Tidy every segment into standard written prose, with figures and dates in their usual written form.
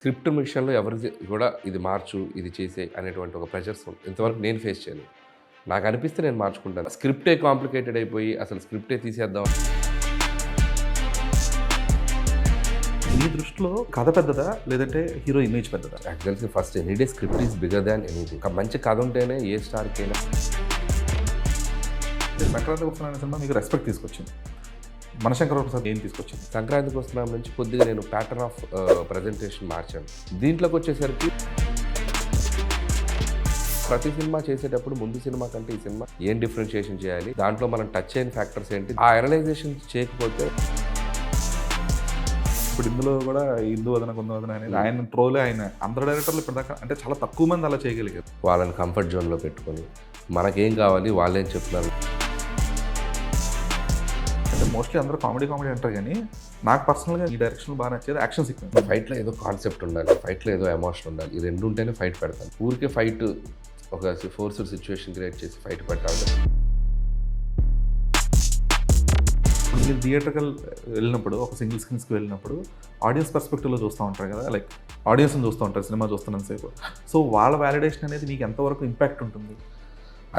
Script విషయంలో ఎవరిది కూడా ఇది మార్చు, ఇది చేసేయి అనేటువంటి ఒక ప్రెషర్స్ ఇంతవరకు నేను ఫేస్ చేయలేదు. నాకు అనిపిస్తే నేను మార్చుకుంటాను. స్క్రిప్టే కాంప్లికేటెడ్ అయిపోయి అసలు స్క్రిప్టే తీసేద్దాం. మీ దృష్టిలో కథ పెద్దదా? లేదంటే హీరో ఇమేజ్ పెద్దదా? నాకు తెలిసి first any day script is bigger than anything. ఒక మంచి కథ ఉంటేనే ఏ స్టార్కైనా. సంక్రాంతి వస్తున్న సినిమా మీకు రెస్పెక్ట్ తీసుకొచ్చింది. మనశంకర ప్రసాద్ ఏం తీసుకొచ్చింది? సంక్రాంతికి వస్తున్న నుంచి కొద్దిగా నేను ప్యాటర్న్ ఆఫ్ ప్రజెంటేషన్ మార్చాను. దీంట్లోకి వచ్చేసరికి ప్రతి సినిమా చేసేటప్పుడు ముందు సినిమా కంటే ఈ సినిమా ఏం డిఫరెన్షియేషన్ చేయాలి, దాంట్లో మనం టచ్ అయిన ఫ్యాక్టర్స్ ఏంటి, ఆ అనలైజేషన్ చేయకపోతే ఇప్పుడు ఇందులో కూడా హిందూ వదన కొంద వదన అనేది ఆయన ట్రోలే. ఆయన అందరు డైరెక్టర్లు ఇప్పటిదాకా అంటే చాలా తక్కువ మంది అలా చేయగలిగారు. వాళ్ళని కంఫర్ట్ జోన్లో పెట్టుకొని మనకేం కావాలి వాళ్ళేం చెప్తున్నారు. అంటే మోస్ట్లీ అందరూ కామెడీ అంటారు, కానీ నాకు పర్సనల్గా ఈ డైరెక్షన్ బాగా నచ్చేది యాక్షన్ సీక్వెన్స్. ఫైట్లో ఏదో కాన్సెప్ట్ ఉండాలి, ఫైట్లో ఏదో ఎమోషన్ ఉండాలి. ఈ రెండు ఉంటేనే ఫైట్ పెడతాను. ఊరికే ఫైట్ ఒక ఫోర్స్డ్ సిచ్యువేషన్ క్రియేట్ చేసి ఫైట్ పెట్టాలి. మీరు థియేటర్కి వెళ్ళినప్పుడు, ఒక సింగిల్ స్క్రీన్స్కి వెళ్ళినప్పుడు ఆడియన్స్ పర్స్పెక్టివ్లో చూస్తూ ఉంటారు కదా, లైక్ ఆడియన్స్ని చూస్తూ ఉంటారు సినిమా చూస్తున్నంతసేపు. సో వాళ్ళ వ్యాలిడేషన్ అనేది మీకు ఎంతవరకు ఇంపాక్ట్ ఉంటుంది?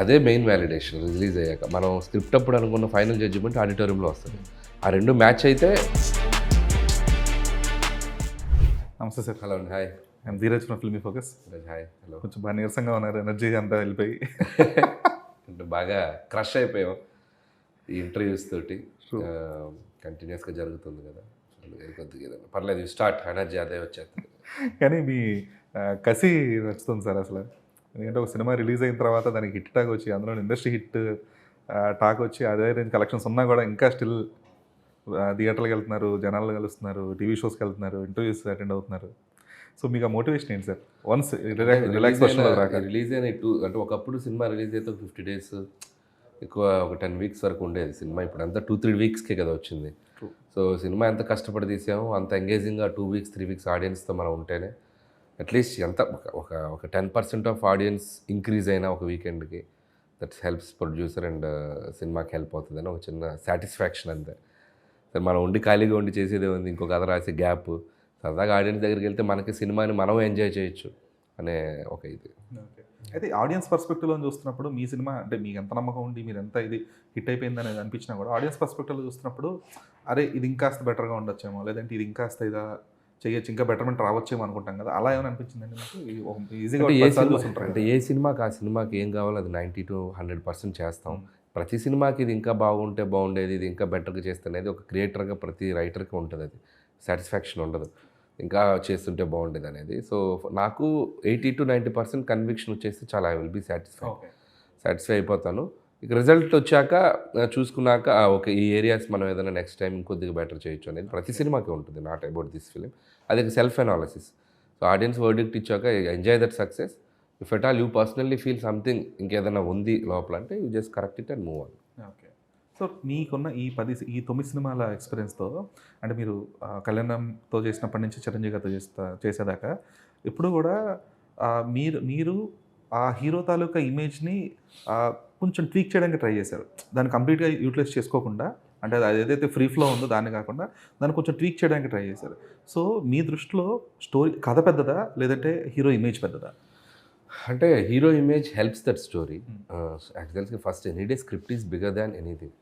అదే మెయిన్ వ్యాలిడేషన్. రిలీజ్ అయ్యాక మనం స్క్రిప్ట్ అప్పుడు అనుకున్న ఫైనల్ జడ్జిమెంట్ ఆడిటోరియంలో వస్తుంది. ఆ రెండు మ్యాచ్ అయితే. నమస్తే sir. Hello, hi. I'm Dheeraj from filmy focus. Hi, hello. కొంచెం బాగా నీరసంగా ఉన్నారు, ఎనర్జీ అంతా వెళ్ళిపోయి. అంటే బాగా క్రష్ అయిపోయాం ఈ ఇంటర్వ్యూస్ తోటి. కంటిన్యూస్గా జరుగుతుంది కదా, కొద్దిగా ఏదైనా పర్లేదు, స్టార్ట్ ఎనర్జీ అదే వచ్చేస్తుంది. కానీ మీ కసి నచ్చుతుంది సార్ అసలు. ఎందుకంటే ఒక సినిమా రిలీజ్ అయిన తర్వాత దానికి హిట్ టాక్ వచ్చి, అందులో ఇండస్ట్రీ హిట్ టాక్ వచ్చి, అదే రేంజ్ కలెక్షన్స్ ఉన్నా కూడా ఇంకా స్టిల్ థియేటర్కి వెళ్తున్నారు, జనాలు కలుస్తున్నారు, టీవీ షోస్కి వెళ్తున్నారు, ఇంటర్వ్యూస్ అటెండ్ అవుతున్నారు. సో మీకు ఆ మోటివేషన్ ఏంటి సార్? వన్స్ రిలాక్సేషన్ రిలీజ్ అయిన అంటే ఒకప్పుడు సినిమా రిలీజ్ అయితే 50 days, ఎక్కువ ఒక 10 weeks వరకు ఉండేది సినిమా. ఇప్పుడు అంతా 2-3 weeksకే కదా వచ్చింది. సో సినిమా ఎంత కష్టపడి తీసామో అంత ఎంగేజింగ్గా 2 weeks 3 weeks ఆడియన్స్తో మనం ఉంటేనే అట్లీస్ట్ ఎంత ఒక 10% ఆఫ్ ఆడియన్స్ ఇంక్రీజ్ అయినా ఒక వీకెండ్కి, దట్ హెల్ప్స్ ప్రొడ్యూసర్ అండ్ సినిమాకి హెల్ప్ అవుతుందని ఒక చిన్న సాటిస్ఫాక్షన్ అంతే. సరే, మనం ఉండి ఖాళీగా ఉండి చేసేదే ఉంది, ఇంకో కథ రాసే గ్యాప్. సరదాగా ఆడియన్స్ దగ్గరికి వెళ్తే మనకి సినిమాని మనం ఎంజాయ్ చేయొచ్చు అనే ఒక ఇది. అయితే ఆడియన్స్ పర్స్పెక్టివ్లో చూస్తున్నప్పుడు మీ సినిమా అంటే మీకు ఎంత నమ్మకం ఉండి మీరు ఎంత ఇది హిట్ అయిపోయింది అనేది అనిపించినా కూడా, ఆడియన్స్ పర్స్పెక్టివ్లో చూస్తున్నప్పుడు అరే ఇది ఇంకాస్త బెటర్గా ఉండొచ్చేమో, లేదంటే ఇది ఇంకాస్త ఇదా చేయొచ్చు, ఇంకా బెటర్మెంట్ రావచ్చేమో అనుకుంటాం కదా, అలా ఏమైనా అనిపించిందండి మీకు? ఈజీగా అంటే ఏ సినిమాకి ఆ సినిమాకి ఏం కావాలో అది 90-100% చేస్తాం. ప్రతి సినిమాకి ఇది ఇంకా బాగుంటే బాగుండేది, ఇది ఇంకా బెటర్గా చేస్తే అనేది ఒక క్రియేటర్గా ప్రతి రైటర్కి ఉంటుంది. అది సాటిస్ఫాక్షన్ ఉండదు, ఇంకా చేస్తుంటే బాగుండేది అనేది. సో నాకు 80-90% కన్విక్షన్ వచ్చేసి చాలా ఐ విల్ బీ సాటిస్ఫై అయిపోతాను. ఇక రిజల్ట్ వచ్చాక చూసుకున్నాక ఓకే, ఈ ఏరియాస్ మనం ఏదైనా నెక్స్ట్ టైం ఇంకొద్దిగా బెటర్ చేయొచ్చు అనేది ప్రతి సినిమాకి ఉంటుంది. Not about this film. అది self analysis. So audience verdict ఇచ్చాక enjoy that success. If at all you personally feel something ఇంకేదైనా ఉంది లోపల అంటే you just correct it and move on. Okay. So మీకున్న ఈ 9 సినిమాల ఎక్స్పీరియన్స్తో, అంటే మీరు కళ్యాణంతో చేసినప్పటి నుంచి చిరంజీవి గారితో చేసేదాకా ఇప్పుడు కూడా మీరు ఆ హీరో తాలూకా ఇమేజ్ని కొంచెం ట్వీక్ చేయడానికి ట్రై చేశారు. దాన్ని కంప్లీట్గా యూటిలైజ్ చేసుకోకుండా, అంటే అది ఏదైతే ఫ్రీ ఫ్లో ఉందో దాన్ని కాకుండా దాన్ని కొంచెం ట్వీక్ చేయడానికి ట్రై చేశారు. సో మీ దృష్టిలో స్టోరీ కథ పెద్దదా, లేదంటే హీరో ఇమేజ్ పెద్దదా? అంటే hero image helps that story. యాక్చువల్గా first any day script is bigger than anything.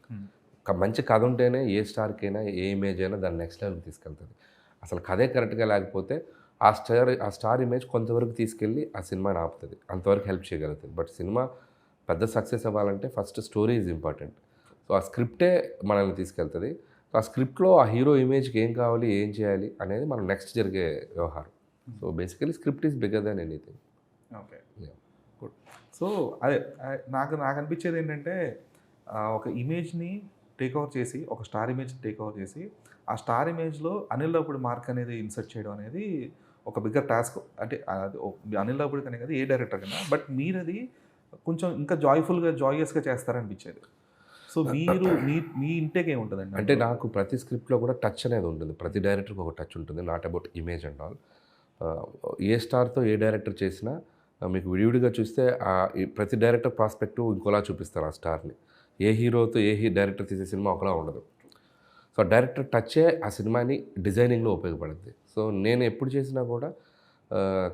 ఒక మంచి కథ ఉంటేనే ఏ స్టార్కైనా ఏ ఇమేజ్ అయినా దాన్ని నెక్స్ట్ లెవెల్కి తీసుకెళ్తుంది. అసలు కథే కరెక్ట్గా లేకపోతే ఆ స్టార్ ఇమేజ్ కొంతవరకు తీసుకెళ్ళి ఆ సినిమాని ఆపుతుంది, అంతవరకు హెల్ప్ చేయగలుగుతుంది. బట్ సినిమా పెద్ద సక్సెస్ అవ్వాలంటే first story is important. So ఆ స్క్రిప్టే మనల్ని తీసుకెళ్తుంది. సో ఆ స్క్రిప్ట్లో ఆ హీరో ఇమేజ్కి ఏం కావాలి, ఏం చేయాలి అనేది మనం నెక్స్ట్ జరిగే వ్యవహారం. So basically script is bigger than anything. Okay, good. So అదే నాకు అనిపించేది ఏంటంటే, ఒక ఇమేజ్ని టేక్ ఓవర్ చేసి, ఒక స్టార్ ఇమేజ్ టేక్ ఓవర్ చేసి, ఆ స్టార్ ఇమేజ్లో అనిల్ రావిపూడి మార్క్ అనేది ఇన్సర్ట్ చేయడం అనేది ఒక బిగ్గర్ టాస్క్. అంటే అనిల్ రావిపూడి కనే కదా, ఏ డైరెక్టర్ కన్నా. బట్ మీరు అది కొంచెం ఇంకా జాయస్గా చేస్తారనిపించేది. సో మీరు మీ ఇంటేక్ ఏముంటుందండి? అంటే నాకు ప్రతి స్క్రిప్ట్లో కూడా టచ్ అనేది ఉంటుంది. ప్రతి డైరెక్టర్కి ఒక టచ్ ఉంటుంది, not about image and all. ఏ స్టార్తో ఏ డైరెక్టర్ చేసినా మీకు విడివిడిగా చూస్తే ప్రతి డైరెక్టర్ ప్రాస్పెక్టివ్ ఇంకోలా చూపిస్తారు ఆ స్టార్ని. ఏ హీరోతో డైరెక్టర్ తీసే సినిమా ఒకలా ఉండదు. సో డైరెక్టర్ టచ్చే ఆ సినిమాని డిజైనింగ్లో ఉపయోగపడుద్ది. సో నేను ఎప్పుడు చేసినా కూడా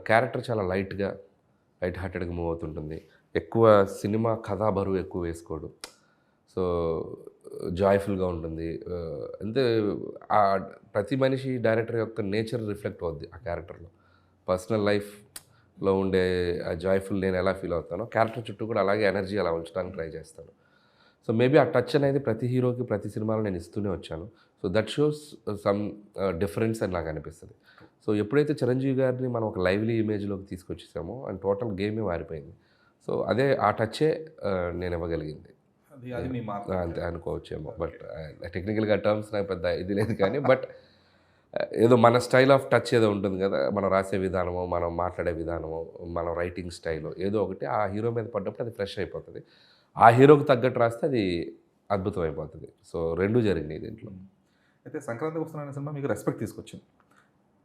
క్యారెక్టర్ చాలా లైట్ హార్టెడ్గా మూవ్ అవుతుంటుంది. ఎక్కువ సినిమా కథా బరువు ఎక్కువ వేసుకోడు. సో జాయ్ఫుల్గా ఉంటుంది. అంటే ఆ ప్రతి మనిషి డైరెక్టర్ యొక్క నేచర్ రిఫ్లెక్ట్ అవుద్ది ఆ క్యారెక్టర్లో. పర్సనల్ లైఫ్లో ఉండే ఆ జాయ్ఫుల్ నేను ఎలా ఫీల్ అవుతానో క్యారెక్టర్ చుట్టూ కూడా అలాగే ఎనర్జీ అలా ఉంచడానికి ట్రై చేస్తాను. సో మేబీ ఆ టచ్ అనేది ప్రతి హీరోకి ప్రతి సినిమాలో నేను ఇస్తూనే వచ్చాను. So that shows some difference అని నాకు అనిపిస్తుంది. సో ఎప్పుడైతే చిరంజీవి గారిని మనం ఒక లైవ్లీ ఇమేజ్లోకి తీసుకొచ్చేసామో అండ్ టోటల్ గేమే మారిపోయింది. సో అదే ఆ టచ్చే నేను ఇవ్వగలిగింది. అది మీ మార్క్. అంతే అనుకోవచ్చేమో. బట్ టెక్నికల్‌గా టర్మ్స్ నాకు పెద్ద ఇది లేదు కానీ బట్ ఏదో మన స్టైల్ ఆఫ్ టచ్ ఏదో ఉంటుంది కదా! మనం రాసే విధానమో, మనం మాట్లాడే విధానమో, మనం రైటింగ్ స్టైలో ఏదో ఒకటి ఆ హీరో మీద పడ్డప్పుడు అది ఫ్రెష్ అయిపోతది. ఆ హీరోకి తగ్గట్టు రాస్తే అది అద్భుతం అయిపోతది. సో 2 జరిగినాయి దీంట్లో. అయితే 'సంక్రాంతికి వస్తున్నాను' అనే సినిమా మీకు రెస్పెక్ట్ తీసుకొచ్చింది.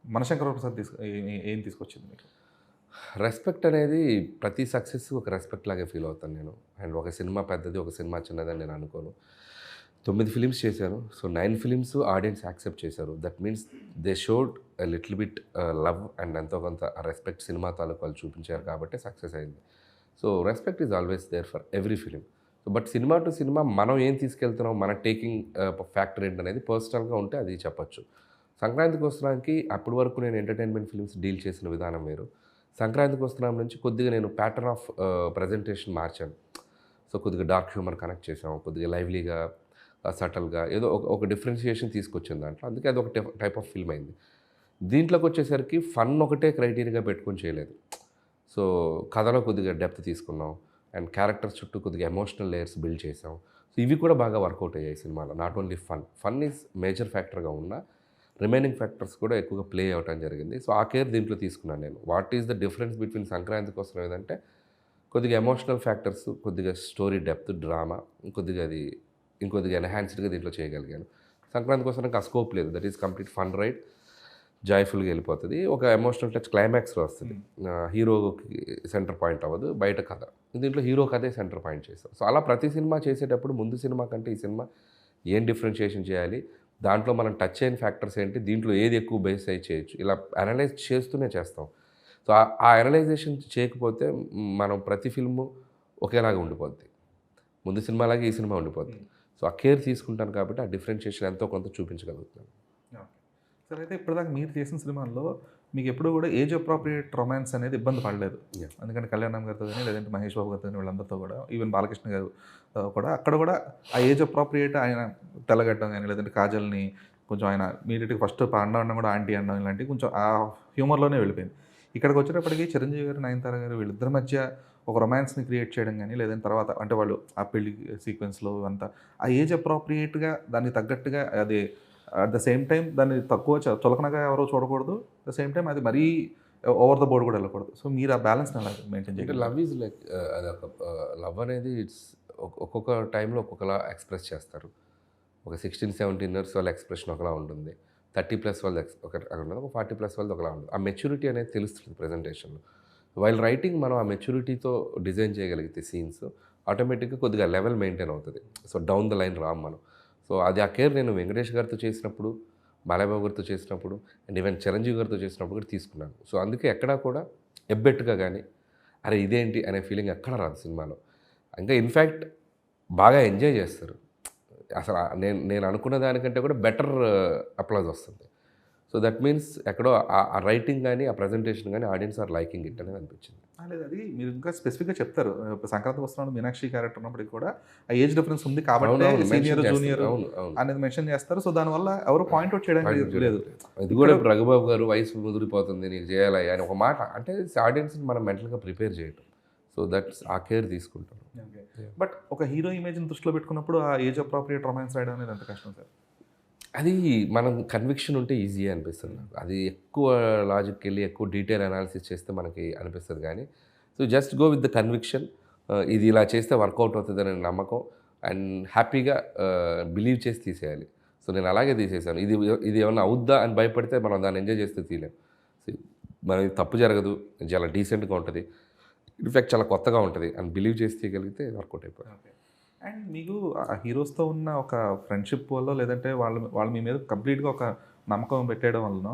మనశంకర ప్రసాద్ ఏం తీసుకొచ్చింది మీకు? రెస్పెక్ట్ అనేది ప్రతి సక్సెస్ ఒక రెస్పెక్ట్ లాగే ఫీల్ అవుతాను నేను. అండ్ ఒక సినిమా పెద్దది, ఒక సినిమా చిన్నదని నేను అనుకోను. 9 ఫిలిమ్స్ చేశాను. సో 9 ఫిలిమ్స్ ఆడియన్స్ యాక్సెప్ట్ చేశారు. That means they showed a little bit love and ఎంతో కొంత రెస్పెక్ట్ సినిమా తాలూకు వాళ్ళు చూపించారు కాబట్టి సక్సెస్ అయింది. So respect is always there for every film. So but cinema to cinema మనం ఏం తీసుకెళ్తున్నాం, మన టేకింగ్ ఫ్యాక్టర్ ఏంటనేది పర్సనల్గా ఉంటే అది చెప్పొచ్చు. సంక్రాంతికి వస్తున్నానికి అప్పటి వరకు నేను ఎంటర్టైన్మెంట్ ఫిలిమ్స్ డీల్ చేసిన విధానం వేరు. సంక్రాంతికి వస్తున్నాం నుంచి కొద్దిగా నేను ప్యాటర్న్ ఆఫ్ ప్రజెంటేషన్ మార్చాను. సో కొద్దిగా డార్క్ హ్యూమర్ కనెక్ట్ చేసాం, కొద్దిగా లైవ్లీగా, సటల్గా ఏదో ఒక డిఫరెన్షియేషన్ తీసుకొచ్చింది దాంట్లో. అందుకే అది ఒక టైప్ ఆఫ్ ఫిల్మ్ అయింది. దీంట్లోకి వచ్చేసరికి ఫన్ ఒకటే క్రైటీరియాగా పెట్టుకొని చేయలేదు. సో కథలో కొద్దిగా డెప్త్ తీసుకున్నాం అండ్ క్యారెక్టర్స్ చుట్టూ కొద్దిగా ఎమోషనల్ లేయర్స్ బిల్డ్ చేసాం. సో ఇవి కూడా బాగా వర్కౌట్ అయ్యాయి సినిమాలో. Not only fun is major ఫ్యాక్టర్గా ఉన్న రిమైనింగ్ ఫ్యాక్టర్స్ కూడా ఎక్కువగా ప్లే అవ్వటం జరిగింది. సో ఆ కేర్ దీంట్లో తీసుకున్నాను నేను. What is the difference between Sankranti కోసం ఏదంటే కొద్దిగా ఎమోషనల్ ఫ్యాక్టర్స్, కొద్దిగా స్టోరీ డెప్త్, డ్రామా ఇంకొద్దిగా ఎన్హాన్స్డ్గా దీంట్లో చేయగలిగాను. సంక్రాంతి కోసం నాకు ఆ స్కోప్ లేదు. That is complete fun ride, జాయ్ఫుల్గా వెళ్ళిపోతుంది. ఒక ఎమోషనల్ టచ్ క్లైమాక్స్లో వస్తుంది. హీరోకి సెంటర్ పాయింట్ అవ్వదు, బయట కథ. దీంట్లో హీరో కథే సెంటర్ పాయింట్ చేస్తాం. సో అలా ప్రతి సినిమా చేసేటప్పుడు ముందు సినిమా కంటే ఈ సినిమా ఏం డిఫరెన్షియేషన్ చేయాలి, దాంట్లో మనం టచ్ అయిన ఫ్యాక్టర్స్ ఏంటి, దీంట్లో ఏది ఎక్కువ బేస్ అయ్యి చేయొచ్చు, ఇలా అనలైజ్ చేస్తూనే చేస్తాం. సో ఆ అనలైజేషన్ చేయకపోతే మనం ప్రతి ఫిల్ము ఒకేలాగా ఉండిపోద్ది. ముందు సినిమాలాగే ఈ సినిమా ఉండిపోద్ది. సో ఆ కేర్ తీసుకుంటాను కాబట్టి ఆ డిఫరెన్షియేషన్ ఎంతో కొంత చూపించగలుగుతున్నాను. సరే, అయితే ఇప్పటిదాకా మీరు చేసిన సినిమాల్లో మీకు ఎప్పుడు కూడా ఏజ్ అప్రోప్రియేట్ రొమాన్స్ అనేది ఇబ్బంది పడలేదు. ఎందుకంటే కళ్యాణం గారితో కానీ, లేదంటే మహేష్ బాబు గారితో కానీ, వీళ్ళందరితో కూడా, ఈవెన్ బాలకృష్ణ గారు కూడా అక్కడ కూడా ఆ ఏజ్ అప్రోప్రియేట్ ఆయన తెల్లగడ్డం కానీ, లేదంటే కాజల్ని కొంచెం ఆయన ఇమీడియట్గా ఫస్ట్ అన్న కూడా ఆంటీ అనడం ఇలాంటివి కొంచెం ఆ హ్యూమర్లోనే వెళ్ళిపోయింది. ఇక్కడికి వచ్చేటప్పటికి చిరంజీవి గారు, నయనతార గారు వీళ్ళిద్దరి మధ్య ఒక రొమాన్స్ని క్రియేట్ చేయడం కానీ, లేదంటే తర్వాత అంటే వాళ్ళు ఆ పెళ్లి సీక్వెన్స్లో అంతా ఆ ఏజ్ అప్రోప్రియేట్గా దానికి తగ్గట్టుగా అది అట్ ద సేమ్ టైం దాన్ని తక్కువ చులకనగా ఎవరో చూడకూడదు, అట్ ద సేమ్ టైం అది మరీ ఓవర్ ద బోర్డ్ కూడా వెళ్ళకూడదు. సో మీరు ఆ బ్యాలెన్స్ని అలా మెయింటైన్ అంటే చేయాలి. లవ్ ఈజ్ లైక్ అదొక లవ్ అనేది ఇట్స్ ఒక్కొక్క టైంలో ఒక్కొక్కలా ఎక్స్ప్రెస్ చేస్తారు. ఒక 16-17 ఇయర్స్ వాళ్ళ ఎక్స్ప్రెషన్ ఒకలా ఉంటుంది, 30+ వాళ్ళది ఒకలా ఉంటుంది, ఒక 40+ వాళ్ళది ఒకలా ఉంటుంది. ఆ మెచ్యూరిటీ అనేది తెలుస్తుంది ప్రజెంటేషన్లో. వైల్ రైటింగ్ మనం ఆ మెచ్యూరిటీతో డిజైన్ చేయగలిగితే సీన్స్ ఆటోమేటిక్గా కొద్దిగా లెవెల్ మెయింటైన్ అవుతుంది. So down the line Ram మనం. సో అది ఆ కేర్ నేను వెంకటేష్ గారితో చేసినప్పుడు, బాలయ్యబాబు గారితో చేసినప్పుడు అండ్ ఈవెన్ చిరంజీవి గారితో చేసినప్పుడు కూడా తీసుకున్నాను. సో అందుకే ఎక్కడా కూడా ఎబ్బెట్టుగా కానీ అరే ఇదేంటి అనే ఫీలింగ్ ఎక్కడ రాదు సినిమాలో. ఇంకా ఇన్ఫ్యాక్ట్ బాగా ఎంజాయ్ చేస్తారు. అసలు నేను అనుకున్న దానికంటే కూడా బెటర్ అప్లాజ్ వస్తుంది. సో దట్ మీన్స్ ఎక్కడో ఆ రైటింగ్ కానీ, ఆ ప్రజెంటేషన్ కానీ ఆడియన్స్ ఆర్ లైకింగ్ ఇట్ అనేది అనిపించింది. లేదు, అది మీరు ఇంకా స్పెసిఫిక్గా చెప్తారు. ఇప్పుడు సంక్రాంతికి వస్తున్నాడు మీనాక్షి క్యారెక్టర్ ఉన్నప్పటికీ కూడా ఆ ఏజ్ డిఫరెన్స్ ఉంది కాబట్టి సీనియర్ జూనియర్ అనేది మెన్షన్ చేస్తారు. సో దానివల్ల ఎవరు పాయింట్ అవుట్ చేయడానికి లేదు. ఇది కూడా ఇప్పుడు రఘుబాబు గారు వయసు ముదిరిపోతుంది నీకు చేయాలి అని ఒక మాట అంటే ఆడియన్స్ని మనం మెంటల్గా ప్రిపేర్ చేయటం. సో దట్స్ ఆ కేర్ తీసుకుంటాం. బట్ ఒక హీరో ఇమేజ్ని దృష్టిలో పెట్టుకున్నప్పుడు ఆ ఏజ్ అప్రోప్రియేట్ రొమాన్స్ రాయడం అనేది ఎంత కష్టం సార్? అది మనం కన్విక్షన్ ఉంటే ఈజీ అనిపిస్తుంది నాకు. అది ఎక్కువ లాజిక్కి వెళ్ళి ఎక్కువ డీటెయిల్ అనాలిసిస్ చేస్తే మనకి అనిపిస్తుంది కానీ so just go with the conviction. ఇది ఇలా చేస్తే వర్కౌట్ అవుతుందనే నమ్మకం అండ్ హ్యాపీగా బిలీవ్ చేసి తీసేయాలి. సో నేను అలాగే తీసేసాను. ఇది ఏమన్నా అవుద్దా అని భయపడితే మనం దాన్ని ఎంజాయ్ చేస్తే తీయలేం. మనం తప్పు జరగదు, చాలా డీసెంట్గా ఉంటుంది, ఇన్ఫ్యాక్ట్ చాలా కొత్తగా ఉంటుంది అని బిలీవ్ చేసి తీయగలిగితే వర్కౌట్ అయిపోయింది. అండ్ మీకు ఆ హీరోస్తో ఉన్న ఒక ఫ్రెండ్షిప్ వల్ల, లేదంటే వాళ్ళు మీ మీద కంప్లీట్గా ఒక నమ్మకం పెట్టేయడం వలన,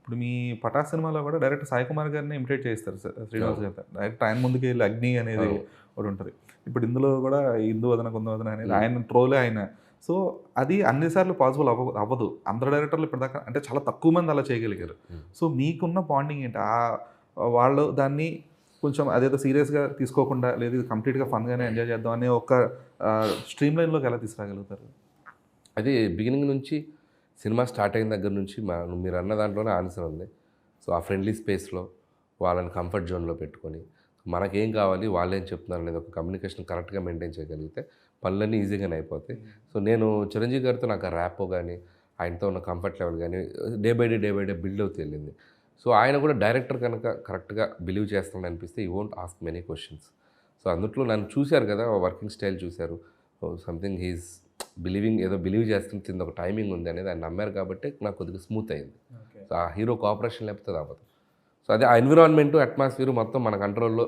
ఇప్పుడు మీ పటాస్ సినిమాలో కూడా డైరెక్ట్ సాయి కుమార్ గారిని ఇమిటేట్ చేస్తారు శ్రీనివాస్ గారు. డైరెక్ట్ ఆయన ముందుకు వెళ్ళి అగ్ని అనేది ఒకటి ఉంటుంది. ఇప్పుడు ఇందులో కూడా ఇందు వదన కుందు వదన అనేది ఆయన ట్రోలే ఆయన. సో అది అన్నిసార్లు పాసిబుల్ అవ్వదు. అందరు డైరెక్టర్లు ఇప్పటిదాకా అంటే చాలా తక్కువ మంది అలా చేయగలిగారు. సో మీకున్న బాండింగ్ ఏంటి? వాళ్ళు దాన్ని కొంచెం అదేదో సీరియస్గా తీసుకోకుండా లేదు ఇది కంప్లీట్గా ఫన్గానే ఎంజాయ్ చేద్దాం అనే ఒక స్ట్రీమ్ లైన్లోకి ఎలా తీసుకురాగలుగుతారు? అది బిగినింగ్ నుంచి సినిమా స్టార్ట్ అయిన దగ్గర నుంచి మీరు అన్న దాంట్లోనే ఆన్సర్ ఉంది. సో ఆ ఫ్రెండ్లీ స్పేస్లో వాళ్ళని కంఫర్ట్ జోన్లో పెట్టుకొని మనకేం కావాలి వాళ్ళేం చెప్తున్నారు అనేది ఒక కమ్యూనికేషన్ కరెక్ట్గా మెయింటైన్ చేయగలిగితే పనులన్నీ ఈజీగానే అయిపోతాయి. సో నేను చిరంజీవి గారితో నాకు ఆ ర్యాపో కానీ ఆయనతో ఉన్న కంఫర్ట్ లెవెల్ కానీ డే బై డే బిల్డ్ అవుతూ వెళ్ళింది. సో ఆయన కూడా డైరెక్టర్ కనుక కరెక్ట్గా బిలీవ్ చేస్తాడని అనిపిస్తే ఈ won't ask many questions. So అందుట్లో నన్ను చూశారు కదా, వర్కింగ్ స్టైల్ చూశారు. సంథింగ్ హీస్ బిలీవింగ్, ఏదో బిలీవ్ చేస్తుంది, కింద ఒక టైమింగ్ ఉంది అనేది ఆయన నమ్మారు కాబట్టి నాకు కొద్దిగా స్మూత్ అయింది. సో ఆ హీరో కోఆపరేషన్ లేకపోతే అవ్వదు. సో అదే ఆ ఎన్విరాన్మెంట్ అట్మాస్ఫియర్ మొత్తం మన కంట్రోల్లో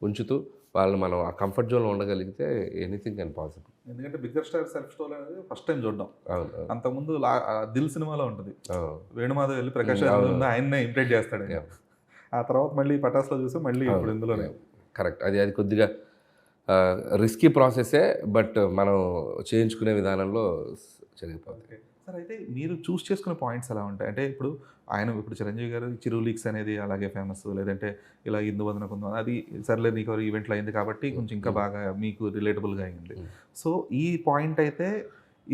ఉంచుతూ వాళ్ళు మనం ఆ కంఫర్ట్ జోన్లో ఉండగలిగితే ఎనీథింగ్ కెన్ పాసిబుల్. ఎందుకంటే బిగ్గర్ స్టార్ సెల్ఫ్ స్టోరీ అనేది ఫస్ట్ టైం చూడడం. అవును. అంతకుముందు దిల్ సినిమాలో ఉంటుంది, వేణుమాధవ్ వెళ్ళి ప్రకాష్ ఆయన్నే ఇంప్రెట్ చేస్తాడు. ఆ తర్వాత మళ్ళీ పటాస్లో చూసి మళ్ళీ ఇప్పుడు ఇందులోనే కరెక్ట్. అది కొద్దిగా రిస్కీ ప్రాసెస్సే, బట్ మనం చేయించుకునే విధానంలో జరిగిపోతుంది. సార్ అయితే మీరు చూస్ చేసుకునే పాయింట్స్ ఎలా ఉంటాయి? అంటే ఇప్పుడు చిరంజీవి గారు చిరు లీక్స్ అనేది అలాగే ఫేమస్, లేదంటే ఇలా ఇందు వదన కుందు అది సర్లే నీకు ఈవెంట్లో అయింది కాబట్టి కొంచెం ఇంకా బాగా మీకు రిలేటబుల్గా అయింది. సో ఈ పాయింట్ అయితే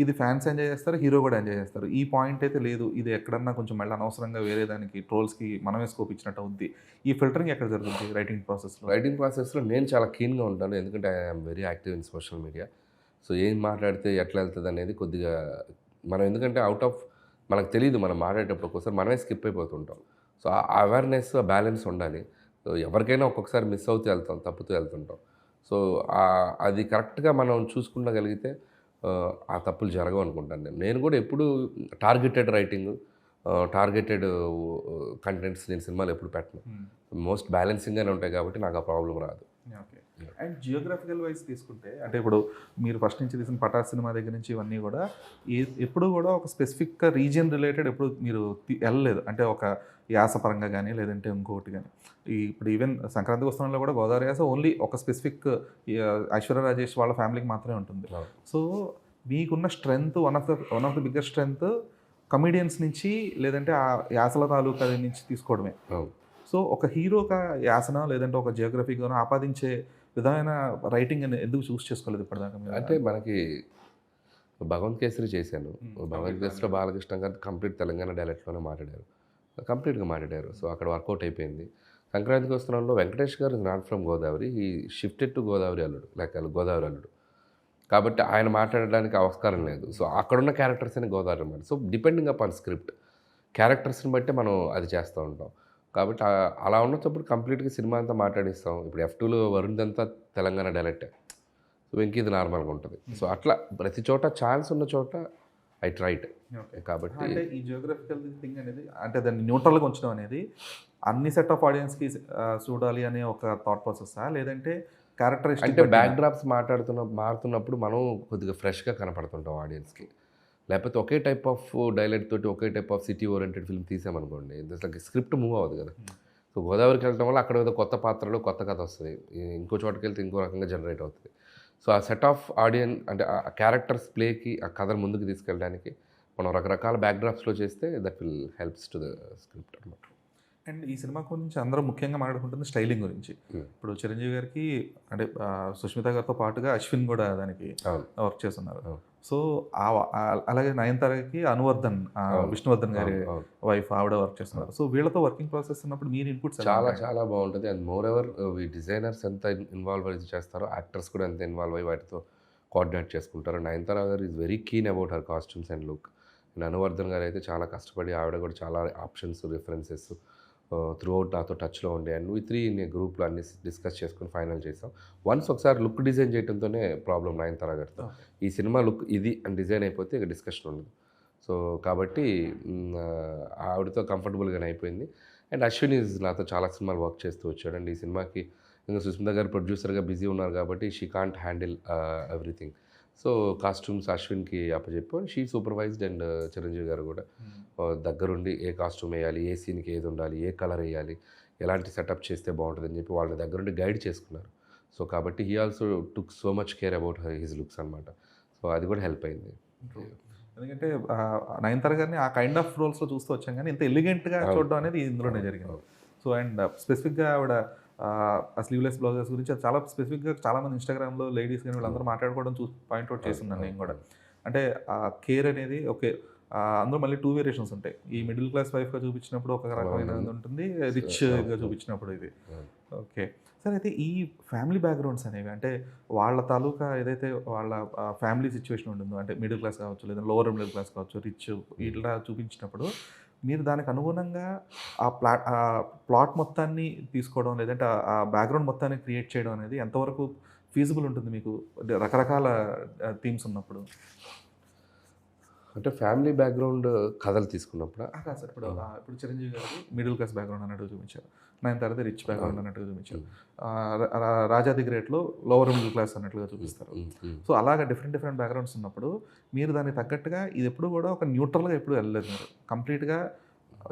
ఇది ఫ్యాన్స్ ఎంజాయ్ చేస్తారు, హీరో కూడా ఎంజాయ్ చేస్తారు. ఈ పాయింట్ అయితే లేదు, ఇది ఎక్కడన్నా కొంచెం మళ్ళీ అనవసరంగా వేరే దానికి ట్రోల్స్కి మనమే స్కోప్ ఇచ్చినట్టు అవుద్ది. ఈ ఫిల్టరింగ్ ఎక్కడ జరుగుతుంది రైటింగ్ ప్రాసెస్లో? నేను చాలా కీన్గా ఉంటాను, ఎందుకంటే I'm very active in social media. So ఏం మాట్లాడితే ఎట్లా వెళ్తుంది అనేది కొద్దిగా మనం, ఎందుకంటే అవుట్ ఆఫ్ మనకు తెలియదు మనం మాట్లాడేటప్పుడు ఒక్కొక్కసారి మనమే స్కిప్ అయిపోతుంటాం. సో ఆ అవేర్నెస్, బ్యాలెన్స్ ఉండాలి. సో ఎవరికైనా ఒక్కొక్కసారి మిస్ అవుతూ వెళ్తాం, తప్పుతూ వెళ్తుంటాం. సో అది కరెక్ట్గా మనం చూసుకుండగలిగితే ఆ తప్పులు జరగవు అనుకుంటాను. నేను కూడా ఎప్పుడు టార్గెటెడ్ రైటింగ్, టార్గెటెడ్ కంటెంట్స్ నేను సినిమాలు ఎప్పుడు పెట్టను. మోస్ట్ బ్యాలెన్సింగ్గానే ఉంటాయి కాబట్టి నాకు ఆ ప్రాబ్లం రాదు. ఓకే. అండ్ జియోగ్రఫికల్ వైజ్ తీసుకుంటే అంటే ఇప్పుడు మీరు ఫస్ట్ నుంచి తీసిన పటాస్ సినిమా దగ్గర నుంచి ఇవన్నీ కూడా ఎప్పుడు కూడా ఒక స్పెసిఫిక్గా రీజియన్ రిలేటెడ్ ఎప్పుడు మీరు వెళ్ళలేదు, అంటే ఒక యాస పరంగా కానీ లేదంటే ఇంకొకటి కానీ. ఇప్పుడు ఈవెన్ సంక్రాంతి ఉత్సవంలో కూడా గోదావరి యాస ఓన్లీ ఒక స్పెసిఫిక్ ఐశ్వర్య రాజేష్ వాళ్ళ ఫ్యామిలీకి మాత్రమే ఉంటుంది. సో మీకున్న strength, one of the biggest strength comedians నుంచి లేదంటే ఆ యాసల తాలూకా నుంచి తీసుకోవడమే. సో ఒక హీరోగా యాసన లేదంటే ఒక జియోగ్రఫీగా ఆపాదించే విధమైన రైటింగ్ అని ఎందుకు చూస్ చేసుకోలేదు ఇప్పటిదాకా? అంటే మనకి భగవంత్ కేసరి చేశాను. భగవంత్ కేసరిలో బాలకృష్ణ గారు కంప్లీట్ తెలంగాణ డైలెక్ట్లోనే కంప్లీట్గా మాట్లాడారు. సో అక్కడ వర్కౌట్ అయిపోయింది. సంక్రాంతికి వస్తున్నంలో వెంకటేష్ గారు ఇస్ నాట్ ఫ్రమ్ గోదావరి, ఈ షిఫ్టెడ్ టు గోదావరి అల్లుడు, గోదావరి అల్లుడు కాబట్టి ఆయన మాట్లాడడానికి ఆస్కారం లేదు. సో అక్కడున్న క్యారెక్టర్స్ అని గోదావరి అన్నమాట. సో డిపెండింగ్ అపాన్ స్క్రిప్ట్ క్యారెక్టర్స్ని బట్టి మనం అది చేస్తూ ఉంటాం. కాబట్టి అలా ఉన్నప్పుడు కంప్లీట్గా సినిమా అంతా మాట్లాడిస్తాం. ఇప్పుడు F2లో వరుణ్ అంతా తెలంగాణ డైలెక్టే, సో వెంకీది నార్మల్గా ఉంటుంది. సో అట్లా ప్రతి చోట ఛాన్స్ ఉన్న చోట ఐ ట్రైట్. కాబట్టి అంటే ఈ జియోగ్రఫికల్ థింగ్ అనేది అంటే దాన్ని న్యూట్రల్గా ఉంచడం అనేది అన్ని సెట్ ఆఫ్ ఆడియన్స్కి చూడాలి అనే ఒక థాట్ ప్రాసెస్సా, లేదంటే క్యారెక్టరిస్టిక్ అంటే బ్యాక్ డ్రాప్స్ మారుతున్నప్పుడు మనం కొద్దిగా ఫ్రెష్గా కనపడుతుంటాం ఆడియన్స్కి. లేకపోతే ఒకే టైప్ ఆఫ్ డైలెక్ట్ తోటి ఒకే type of city oriented film తీసామనుకోండి, అసలు స్క్రిప్ట్ మూవ్ అవ్వదు కదా. సో గోదావరికి వెళ్ళడం వల్ల అక్కడ ఏదో కొత్త పాత్రలో కొత్త కథ వస్తుంది, ఇంకో చోటుకి వెళ్తే ఇంకో రకంగా జనరేట్ అవుతుంది. సో ఆ సెట్ ఆఫ్ ఆడియన్స్ అంటే ఆ క్యారెక్టర్స్ ప్లేకి ఆ కథను ముందుకు తీసుకెళ్ళడానికి మనం రకరకాల బ్యాక్ డ్రాప్స్లో చేస్తే that will helps to the script అనమాట. అండ్ ఈ సినిమా గురించి అందరూ ముఖ్యంగా మాట్లాడుకుంటుంది స్టైలింగ్ గురించి. ఇప్పుడు చిరంజీవి గారికి అంటే సుష్మిత గారితో పాటుగా అశ్విన్ కూడా దానికి వర్క్ చేస్తున్నారు. సో అలాగే నయనతారకి అనువర్ధన్, విష్ణువర్ధన్ గారి వైఫ్, ఆవిడ వర్క్ చేస్తున్నారు. సో వీళ్ళతో వర్కింగ్ ప్రాసెస్ ఉన్నప్పుడు మీరు ఇన్పుట్స్ చాలా బాగుంటుంది. అండ్ మోర్ ఎవర్ ఈ డిజైనర్స్ ఎంత ఇన్వాల్వ్ అయ్యి చేస్తారో యాక్టర్స్ కూడా ఎంత ఇన్వాల్వ్ అయ్యి వాటితో కోఆర్డినేట్ చేసుకుంటారు. Nayanthara garu is very keen about her costumes and look. And Anuvardhan garu అయితే చాలా కష్టపడి ఆవిడ కూడా చాలా ఆప్షన్స్, రిఫరెన్సెస్ త్రూ అవుట్ నాతో టచ్లో ఉండే. అండ్ వి త్రీ గ్రూప్లో అన్ని డిస్కస్ చేసుకుని ఫైనల్ చేసాం. వన్స్ ఒకసారి లుక్ డిజైన్ చేయడంతోనే ప్రాబ్లం నయనతార గారితో. ఈ సినిమా లుక్ ఇది అని డిజైన్ అయిపోతే ఇక డిస్కషన్ ఉండదు. సో కాబట్టి ఆవిడతో కంఫర్టబుల్గానే అయిపోయింది. అండ్ అశ్విన్ ఈజ్ నాతో చాలా సినిమాలు వర్క్ చేస్తూ వచ్చాడు. అండ్ ఈ సినిమాకి ఇంకా సుస్మిత గారు ప్రొడ్యూసర్గా బిజీ ఉన్నారు కాబట్టి she can't handle everything. So costumes అశ్విన్కి అప్పచెప్పాం. She supervised and Chiranjeevi garu కూడా దగ్గరుండి ఏ కాస్ట్యూమ్ వేయాలి, ఏ సీన్కి ఏది ఉండాలి, ఏ కలర్ వేయాలి, ఎలాంటి సెటప్ చేస్తే బాగుంటుందని చెప్పి వాళ్ళ దగ్గరుండి గైడ్ చేసుకున్నారు. సో కాబట్టి he also took so much care about his looks అనమాట. సో అది కూడా హెల్ప్ అయింది. ఎందుకంటే నయనతార గారిని ఆ కైండ్ ఆఫ్ రోల్స్లో చూస్తూ వచ్చాం కానీ ఇంత ఎలిగెంట్గా చూడడం అనేది ఇందులోనే జరిగింది. సో అండ్ స్పెసిఫిక్గా ఆవిడ ఆ స్లీవ్లెస్ బ్లౌజెస్ గురించి అది చాలా స్పెసిఫిక్గా చాలామంది ఇన్స్టాగ్రామ్లో లేడీస్ కానీ వీళ్ళందరూ మాట్లాడుకోవడం పాయింట్అవుట్ చేస్తున్నాను నేను కూడా. అంటే ఆ కేర్ అనేది ఓకే, అందులో మళ్ళీ 2 వేరియేషన్స్ ఉంటాయి. ఈ మిడిల్ క్లాస్ వైఫ్గా చూపించినప్పుడు ఒక రకమైనది ఉంటుంది, రిచ్గా చూపించినప్పుడు ఇది. ఓకే సార్, అయితే ఈ ఫ్యామిలీ బ్యాక్గ్రౌండ్స్ అనేవి అంటే వాళ్ళ తాలూకా ఏదైతే వాళ్ళ ఫ్యామిలీ సిచ్యువేషన్ ఉంటుందో, అంటే మిడిల్ క్లాస్ కావచ్చు లేదా లోవర్ మిడిల్ క్లాస్ కావచ్చు, రిచ్ ఇట్లా చూపించినప్పుడు మీరు దానికి అనుగుణంగా ఆ ప్లాట్ మొత్తాన్ని తీసుకోవడం లేదంటే ఆ బ్యాక్గ్రౌండ్ మొత్తాన్ని క్రియేట్ చేయడం అనేది ఎంతవరకు ఫీజిబుల్ ఉంటుంది మీకు రకరకాల థీమ్స్ ఉన్నప్పుడు? అంటే ఫ్యామిలీ బ్యాక్గ్రౌండ్ కథలు తీసుకున్నప్పుడు కాదు సార్, ఇప్పుడు చిరంజీవి గారు మిడిల్ క్లాస్ బ్యాక్గ్రౌండ్ అన్నట్టు చూపించారు, నయనతారది రిచ్ బ్యాక్గ్రౌండ్ అన్నట్టుగా చూపించారు, రాజా ది గ్రేట్లో లోవర్ మిడిల్ క్లాస్ అన్నట్లుగా చూపిస్తారు. సో అలాగా డిఫరెంట్ బ్యాక్గ్రౌండ్స్ ఉన్నప్పుడు మీరు దానికి తగ్గట్టుగా ఇది ఎప్పుడు కూడా ఒక న్యూట్రల్గా ఎప్పుడు వెళ్ళలేదు. మీరు కంప్లీట్గా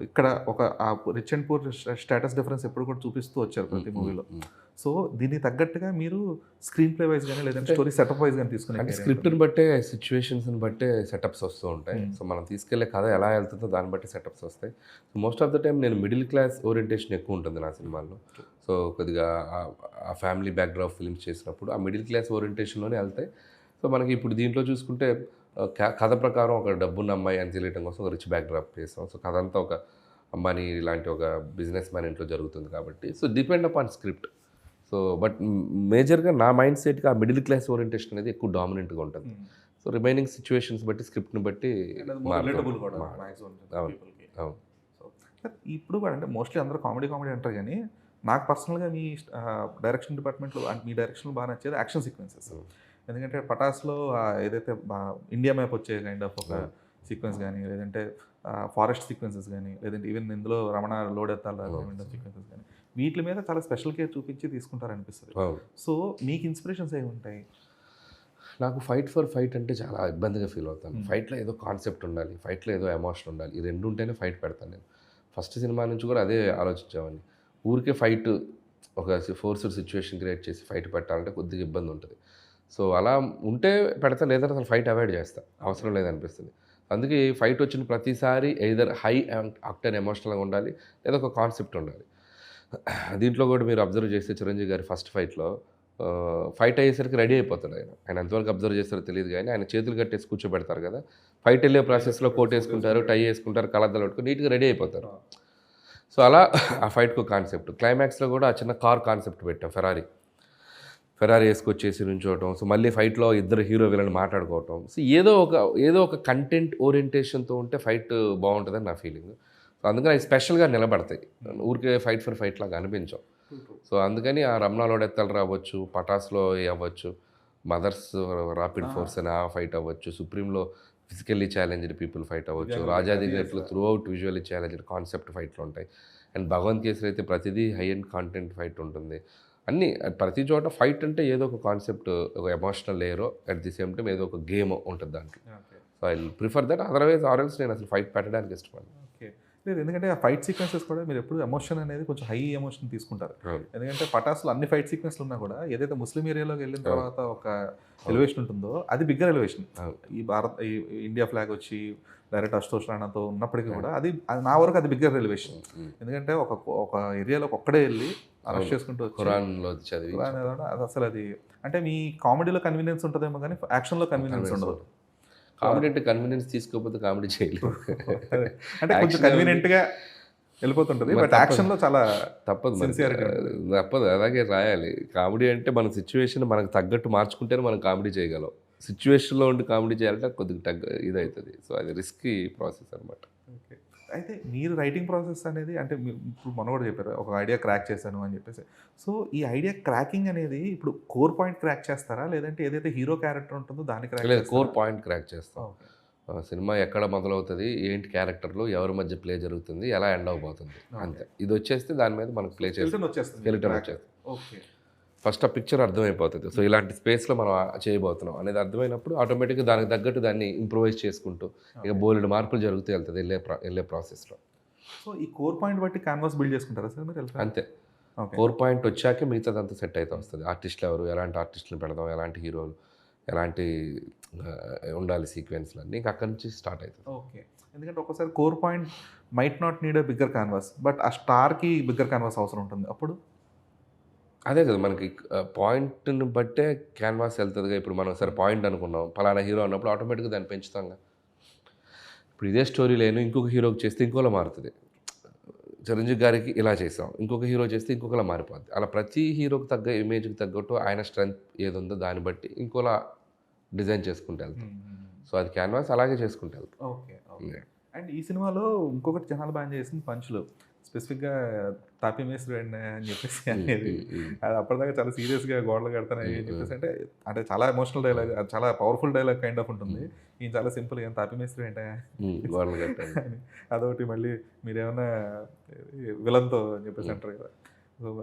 ఇక్కడ ఒక ఆ rich and poor status difference ఎప్పుడు కూడా చూపిస్తూ వచ్చారు ప్రతి మూవీలో. సో దీనికి తగ్గట్టుగా మీరు స్క్రీన్ ప్లే వైజ్ కానీ లేదంటే స్టోరీ సెటప్ వైజ్ కానీ తీసుకునే అంటే స్క్రిప్ట్ని బట్టే సిచ్యువేషన్స్ని బట్టే సెటప్స్ వస్తూ ఉంటాయి. సో మనం తీసుకెళ్లే కథ ఎలా వెళ్తుందో దాన్ని బట్టి సెటప్స్ వస్తాయి. So most of the time నేను మిడిల్ క్లాస్ ఓరియంటేషన్ ఎక్కువ ఉంటుంది నా సినిమాల్లో. సో కొద్దిగా ఆ ఫ్యామిలీ బ్యాక్డ్రాప్ ఫిల్మ్స్ చేసినప్పుడు ఆ మిడిల్ క్లాస్ ఓరియంటేషన్లోనే వెళ్తాయి. సో మనకి ఇప్పుడు దీంట్లో చూసుకుంటే కథ ప్రకారం ఒక డబ్బున్న అమ్మాయి అని తెలియటం కోసం ఒక రిచ్ బ్యాక్డ్రాప్ చేస్తాం. సో కథ అంతా ఒక అమ్మాయి ఇలాంటి ఒక బిజినెస్ మ్యాన్ ఇంట్లో జరుగుతుంది కాబట్టి so depend upon script. So but మేజర్గా నా మైండ్ సెట్గా ఆ మిడిల్ క్లాస్ ఓరియంటేషన్ అనేది ఎక్కువ డామినెంట్గా ఉంటుంది. సో రిమైనింగ్ సిచ్యువేషన్స్ బట్టి స్క్రిప్ట్ని బట్టి అవును. ఇప్పుడు కూడా అంటే మోస్ట్లీ అందరూ కామెడీ అంటారు కానీ నాకు పర్సనల్గా మీ డైరెక్షన్ డిపార్ట్మెంట్లో అంటే మీ డైరెక్షన్లో బాగా నచ్చేది యాక్షన్ సీక్వెన్సెస్. ఎందుకంటే పటాస్లో ఏదైతే ఇండియా మ్యాప్ వచ్చే కైండ్ ఆఫ్ ఒక సీక్వెన్స్ కానీ లేదంటే ఫారెస్ట్ సీక్వెన్సెస్ కానీ లేదంటే ఈవెన్ ఇందులో రమణ లోడ్ ఎత్తాల సీక్వెన్సెస్ కానీ వీటి మీద చాలా స్పెషల్ కేర్ చూపించి తీసుకుంటారనిపిస్తుంది. సో మీకు ఇన్స్పిరేషన్స్ ఏమి ఉంటాయి? నాకు ఫైట్ ఫర్ ఫైట్ అంటే చాలా ఇబ్బందిగా ఫీల్ అవుతాను. ఫైట్లో ఏదో కాన్సెప్ట్ ఉండాలి, ఫైట్లో ఏదో ఎమోషన్ ఉండాలి, ఈ రెండు ఉంటేనే ఫైట్ పెడతాను నేను. ఫస్ట్ సినిమా నుంచి కూడా అదే ఆలోచించేవాడిని. ఊరికే ఫైట్ ఒక ఫోర్స్డ్ సిచ్యువేషన్ క్రియేట్ చేసి ఫైట్ పెట్టాలంటే కొద్దిగా ఇబ్బంది ఉంటుంది. సో అలా ఉంటే పెడతా, లేదంటే అసలు ఫైట్ అవాయిడ్ చేస్తా, అవసరం లేదనిపిస్తుంది. అందుకే ఫైట్ వచ్చిన ప్రతిసారి ఎయిదర్ హై ఆక్టెన్ ఎమోషనల్గా ఉండాలి లేదా ఒక కాన్సెప్ట్ ఉండాలి. దీంట్లో కూడా మీరు అబ్జర్వ్ చేస్తే చిరంజీవి గారి ఫస్ట్ ఫైట్లో ఫైట్ అయ్యేసరికి రెడీ అయిపోతాడు. ఆయన ఎంతవరకు అబ్జర్వ్ చేస్తారో తెలియదు కానీ ఆయన చేతులు కట్టేసి కూర్చోబెడతారు కదా, ఫైట్ వెళ్ళే ప్రాసెస్లో కోట్ వేసుకుంటారు, టై వేసుకుంటారు, కలద్దలు పట్టుకుని నీట్గా రెడీ అయిపోతారు. సో అలా ఆ ఫైట్కు కాన్సెప్ట్. క్లైమాక్స్లో కూడా ఆ చిన్న కార్ కాన్సెప్ట్ పెట్టాం, ఫెరారీ వేసుకొచ్చేసి నుంచోవటం. సో మళ్ళీ ఫైట్లో ఇద్దరు హీరో విలన్ మాట్లాడుకోవటం. సో ఏదో ఒక కంటెంట్ ఓరియంటేషన్తో ఉంటే ఫైట్ బాగుంటుందని నా ఫీలింగ్. సో అందుకని అవి స్పెషల్గా నిలబడతాయి, ఊరికే ఫైట్ ఫర్ ఫైట్ లాగా అనిపించాం. సో అందుకని ఆ రమణాలో ఎత్తలు రావచ్చు, పటాస్లో అవ్వచ్చు, మదర్స్ రాపిడ్ ఫోర్స్ అని ఆ ఫైట్ అవ్వచ్చు, సుప్రీంలో ఫిజికల్లీ ఛాలెంజ్డ్ పీపుల్ ఫైట్ అవ్వచ్చు, రాజాది గ్రేట్లో throughout visually challenged concept ఫైట్లు ఉంటాయి. అండ్ భగవంత్ కేసరి అయితే ప్రతిదీ హై అండ్ కాంటెంట్ ఫైట్ ఉంటుంది. అన్నీ ప్రతి చోట ఫైట్ అంటే ఏదో ఒక కాన్సెప్ట్, ఒక ఎమోషనల్ లేయరో అట్ ది సేమ్ టైం ఏదో ఒక గేమ్ ఉంటుంది దాంట్లో. So I prefer that, otherwise or else నేను అసలు ఫైట్ పెట్టడానికి ఇష్టపడను. లేదు, ఎందుకంటే ఆ ఫైట్ సీక్వెన్సెస్ కూడా మీరు ఎప్పుడు ఎమోషన్ అనేది కొంచెం హై ఎమోషన్ తీసుకుంటారు. ఎందుకంటే పటాస్లో అన్ని ఫైట్ సీక్వెన్స్లు ఉన్నా కూడా ఏదైతే ముస్లిం ఏరియాలోకి వెళ్ళిన తర్వాత ఒక ఎలివేషన్ ఉంటుందో అది బిగ్గర్ ఎలివేషన్. ఈ ఇండియా ఫ్లాగ్ వచ్చి డైరెక్ట్ అశోక్ రాణాతో ఉన్నప్పటికీ కూడా అది నా వరకు అది బిగ్గర్ ఎలివేషన్. ఎందుకంటే ఒక ఏరియాలో ఒక్కడే వెళ్ళి అరెస్ట్ చేసుకుంటూ అది అసలు అది అంటే మీ కామెడీలో కన్వీనియన్స్ ఉంటుందేమో కానీ యాక్షన్లో కన్వీనియన్స్ ఉండదు. కామెడీ అంటే కన్వీనియన్స్ తీసుకోకపోతే కామెడీ చేయలేదు. అంటే కొంచెం కన్వీనియంట్గా వెళ్ళిపోతుంటుంది, బట్ యాక్షన్లో చాలా తప్పదు, తప్పదు, అలాగే రాయాలి. కామెడీ అంటే మన సిచ్యువేషన్ మనకు తగ్గట్టు మార్చుకుంటేనే మనం కామెడీ చేయగలం. సిచ్యువేషన్లో ఉండి కామెడీ చేయాలంటే కొద్దిగా ఇది అవుతుంది. సో అది రిస్కీ ప్రాసెస్ అనమాట. ఓకే, అయితే మీరు రైటింగ్ ప్రాసెస్ అనేది అంటే ఇప్పుడు మొన్న కూడా చెప్పారు ఒక ఐడియా క్రాక్ చేశాను అని చెప్పేసి. సో ఈ ఐడియా క్రాకింగ్ అనేది ఇప్పుడు కోర్ పాయింట్ క్రాక్ చేస్తారా లేదంటే ఏదైతే హీరో క్యారెక్టర్ ఉంటుందో దాని క్రాక్? లేదు, కోర్ పాయింట్ క్రాక్ చేస్తాం. సినిమా ఎక్కడ మొదలవుతుంది, ఏంటి క్యారెక్టర్లు, ఎవరి మధ్య ప్లే జరుగుతుంది, ఎలా ఎండ్ అవబోతుంది, అంతే. ఇది వచ్చేస్తే దాని మీద మనకు ప్లే చేస్తే స్కెలిటన్ వచ్చేస్తుంది. ఓకే, ఫస్ట్ ఆ పిక్చర్ అర్థమైపోతుంది. సో ఇలాంటి స్పేస్లో మనం చేయబోతున్నాం అనేది అర్థమైనప్పుడు ఆటోమేటిక్గా దానికి తగ్గట్టు దాన్ని ఇంప్రూవైజ్ చేసుకుంటూ ఇక బోలెడు మార్పులు జరుగుతూ వెళ్తుంది వెళ్ళే ప్రాసెస్లో. సో ఈ కోర్ పాయింట్ బట్టి క్యాన్వాస్ బిల్డ్ చేసుకుంటారా సార్ మీరు? అంతే. ఓకే. కోర్ పాయింట్ వచ్చాకే మిగతాదంతా సెట్ అయితే వస్తుంది. ఆర్టిస్టులు ఎవరు, ఎలాంటి ఆర్టిస్టులు పెడదాం, ఎలాంటి హీరోలు, ఎలాంటి ఉండాలి సీక్వెన్స్లు అన్నీ ఇంక అక్కడి నుంచి స్టార్ట్ అవుతుంది. ఓకే. ఎందుకంటే ఒక్కోసారి core point might not need a bigger canvas, but ఆ స్టార్కి బిగ్గర్ క్యాన్వాస్ అవసరం ఉంటుంది. అప్పుడు అదే కదా మనకి పాయింట్ని బట్టే క్యాన్వాస్ వెళ్తుందిగా. ఇప్పుడు మనం సరే పాయింట్ అనుకున్నాం, పలానా హీరో అన్నప్పుడు ఆటోమేటిక్గా దాన్ని పెంచుతాంగా. ఇప్పుడు ఇదే స్టోరీ లేను ఇంకొక హీరోకి చేస్తే ఇంకోలా మారుతుంది. చిరంజీవి గారికి ఇలా చేసాం, ఇంకొక హీరో చేస్తే ఇంకొకలా మారిపోద్ది. అలా ప్రతి హీరోకి తగ్గ ఇమేజ్కి తగ్గట్టు ఆయన స్ట్రెంత్ ఏది ఉందో దాన్ని బట్టి ఇంకోలా డిజైన్ చేసుకుంటూ వెళ్తాం. సో అది క్యాన్వాస్ అలాగే చేసుకుంటూ వెళ్తాం. ఓకే. ఓకే. అండ్ ఈ సినిమాలో ఇంకొకటి జనాలు బాగా చేసింది పంచులు. స్పెసిఫిక్గా తాపీ మేస్త్రి అండి అని చెప్పేసి అనేది అది అప్పటిదాకా చాలా సీరియస్గా గోడలు కడతానని చెప్పేసి అంటే అంటే చాలా ఎమోషనల్ డైలాగ్, అది చాలా పవర్ఫుల్ డైలాగ్ కైండ్ ఆఫ్ ఉంటుంది. ఈయన చాలా సింపుల్గా తాపీ మేస్త్రి ఏంటా గోడలు కట్టాలి. అదొకటి మళ్ళీ మీరేమన్నా విలన్తో అని చెప్పేసి అంటారు కదా,